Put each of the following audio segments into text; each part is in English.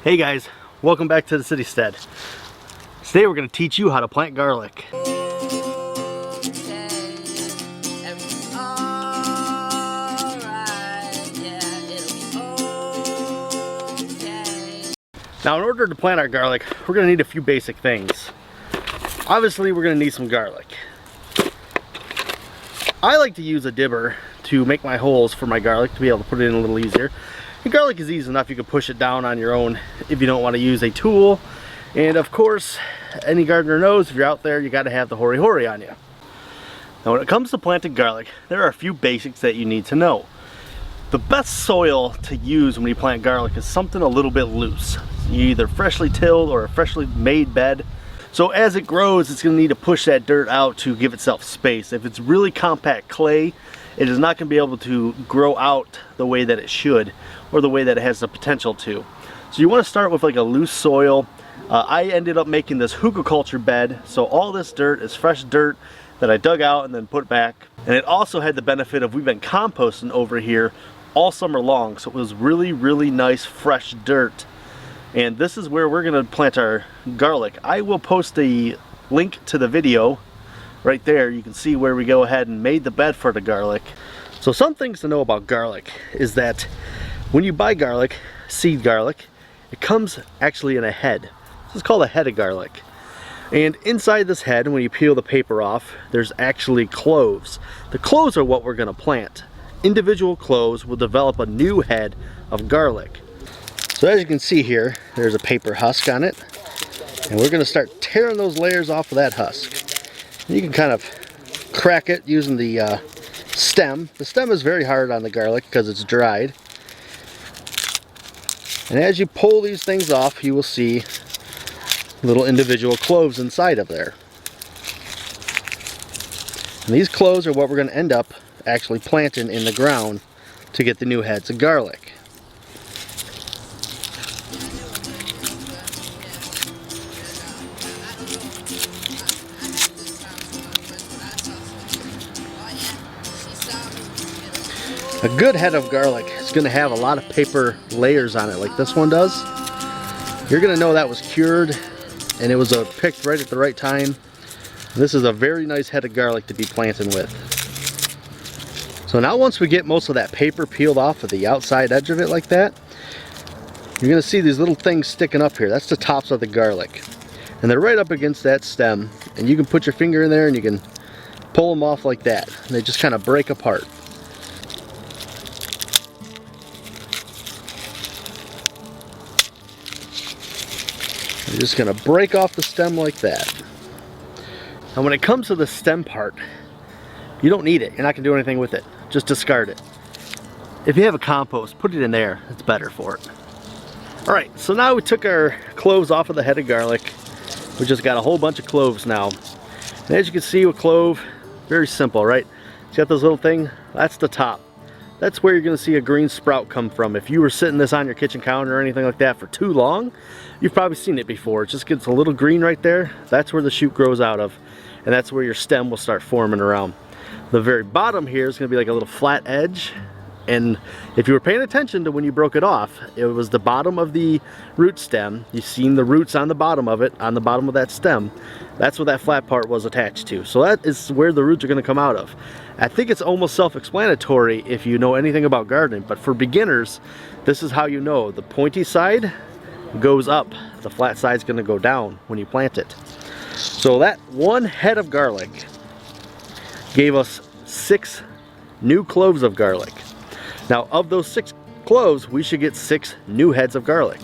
Hey guys, welcome back to the Citystead. Today we're going to teach you how to plant garlic. Now in order to plant our garlic, we're going to need a few basic things. Obviously we're going to need some garlic. I like to use a dibber to make my holes for my garlic to be able to put it in a little easier. And garlic is easy enough, you can push it down on your own if you don't want to use a tool. And of course, any gardener knows if you're out there, you got to have the hori-hori on you. Now when it comes to planting garlic, there are a few basics that you need to know. The best soil to use when you plant garlic is something a little bit loose. You either freshly tilled or a freshly made bed. So as it grows, it's going to need to push that dirt out to give itself space. If it's really compact clay, it is not going to be able to grow out the way that it should or the way that it has the potential to. So you want to start with like a loose soil. I ended up making this hugelkultur bed, so all this dirt is fresh dirt that I dug out and then put back. And it also had the benefit of we've been composting over here all summer long, so it was really nice fresh dirt. And this is where we're going to plant our garlic. I will post a link to the video right there. You can see where we go ahead and made the bed for the garlic. So some things to know about garlic is that when you buy garlic, seed garlic, it comes actually in a head. This is called a head of garlic. And inside this head, when you peel the paper off, there's actually cloves. The cloves are what we're going to plant. Individual cloves will develop a new head of garlic. So as you can see here, there's a paper husk on it. And we're going to start tearing those layers off of that husk. And you can kind of crack it using the stem. The stem is very hard on the garlic because it's dried. And as you pull these things off, you will see little individual cloves inside of there. And these cloves are what we're going to end up actually planting in the ground to get the new heads of garlic. A good head of garlic is going to have a lot of paper layers on it like this one does. You're going to know that was cured and it was picked right at the right time. This is a very nice head of garlic to be planting with. So now once we get most of that paper peeled off of the outside edge of it like that, you're going to see these little things sticking up here. That's the tops of the garlic. And they're right up against that stem. And you can put your finger in there and you can pull them off like that. And they just kind of break apart. You're just going to break off the stem like that. And when it comes to the stem part, you don't need it. You're not going to do anything with it. Just discard it. If you have a compost, put it in there. It's better for it. Alright, so now we took our cloves off of the head of garlic. We just got a whole bunch of cloves now. And as you can see with clove, very simple, right? It's got this little thing. That's the top. That's where you're going to see a green sprout come from. If you were sitting this on your kitchen counter or anything like that for too long, you've probably seen it before. It just gets a little green right there. That's where the shoot grows out of. And that's where your stem will start forming around. The very bottom here is going to be like a little flat edge. And if you were paying attention to when you broke it off, it was the bottom of the root stem. You've seen the roots on the bottom of it, on the bottom of that stem. That's what that flat part was attached to. So that is where the roots are going to come out of. I think it's almost self-explanatory if you know anything about gardening, but for beginners, this is how you know. The pointy side goes up, the flat side is going to go down when you plant it. So that one head of garlic gave us 6 new cloves of garlic. Now of those 6 cloves, we should get 6 new heads of garlic.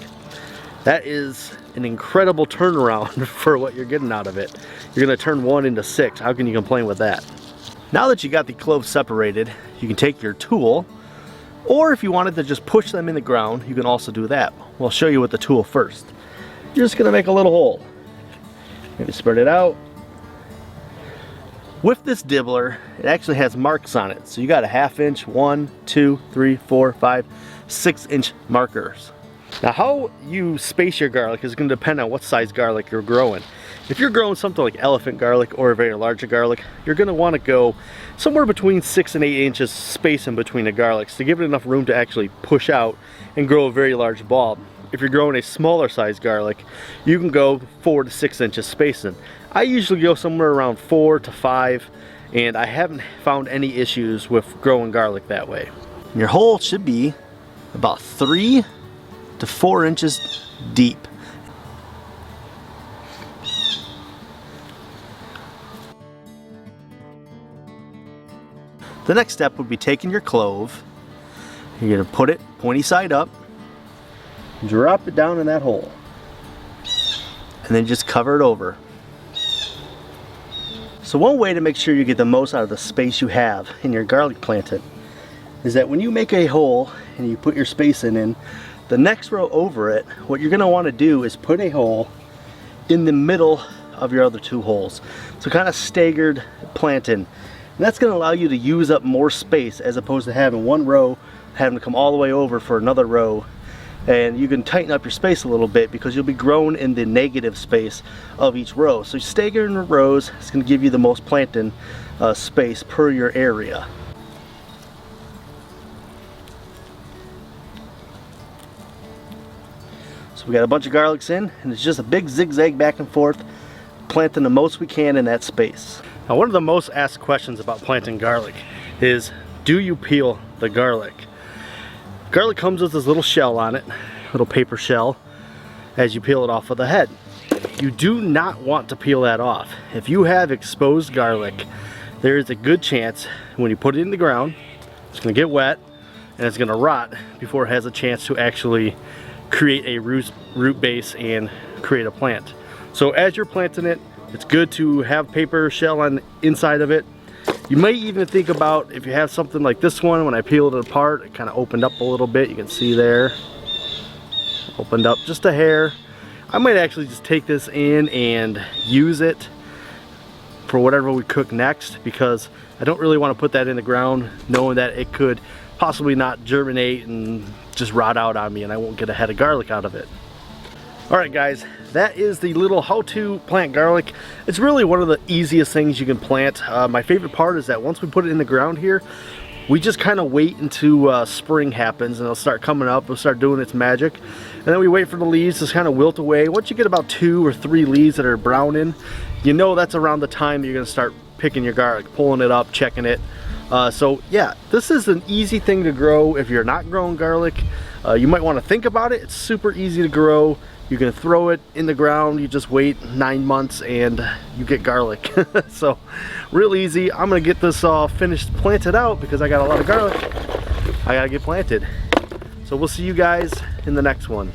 That is an incredible turnaround for what you're getting out of it. You're going to turn 1 into 6. How can you complain with that? Now that you got the cloves separated, you can take your tool, or if you wanted to just push them in the ground, you can also do that. We'll show you with the tool first. You're just going to make a little hole. Maybe spread it out. With this dibbler, it actually has marks on it. So you got a 1/2 inch, 1, 2, 3, 4, 5, 6 inch markers. Now how you space your garlic is going to depend on what size garlic you're growing. If you're growing something like elephant garlic or a very large garlic, you're going to want to go somewhere between 6 and 8 inches space in between the garlics to give it enough room to actually push out and grow a very large bulb. if you're growing a smaller size garlic, you can go 4 to 6 inches spacing. I usually go somewhere around 4 to 5, and I haven't found any issues with growing garlic that way. Your hole should be about 3 to 4 inches deep. The next step would be taking your clove, you're going to put it pointy side up, drop it down in that hole, and then just cover it over. So one way to make sure you get the most out of the space you have in your garlic planting is that when you make a hole and you put your spacing in, the next row over it, what you're going to want to do is put a hole in the middle of your other 2 holes. So kind of staggered planting. And that's going to allow you to use up more space as opposed to having one row having to come all the way over for another row. And you can tighten up your space a little bit because you'll be growing in the negative space of each row. So staggering the rows is going to give you the most planting space per your area. So we got a bunch of garlics in, and it's just a big zigzag back and forth, planting the most we can in that space. Now, one of the most asked questions about planting garlic is, do you peel the garlic? Garlic comes with this little shell on it, little paper shell, as you peel it off of the head. You do not want to peel that off. If you have exposed garlic, there is a good chance when you put it in the ground, it's going to get wet and it's going to rot before it has a chance to actually create a root base and create a plant. So as you're planting it, it's good to have paper shell on the inside of it. You might even think about, if you have something like this one, when I peeled it apart, it kind of opened up a little bit. You can see there, opened up just a hair. I might actually just take this in and use it for whatever we cook next, because I don't really want to put that in the ground knowing that it could possibly not germinate and just rot out on me and I won't get a head of garlic out of it. Alright guys, that is the little how to plant garlic. It's really one of the easiest things you can plant. My favorite part is that once we put it in the ground here, we just kind of wait until spring happens and it'll start coming up, it'll start doing its magic. And then we wait for the leaves to kind of wilt away. Once you get about 2 or 3 leaves that are browning, you know that's around the time you're going to start picking your garlic, pulling it up, checking it. So yeah, this is an easy thing to grow if you're not growing garlic. You might want to think about it. It's super easy to grow. You can throw it in the ground, you just wait 9 months and you get garlic. So real easy. I'm gonna get this all finished planted out because I got a lot of garlic I gotta get planted. So we'll see you guys in the next one.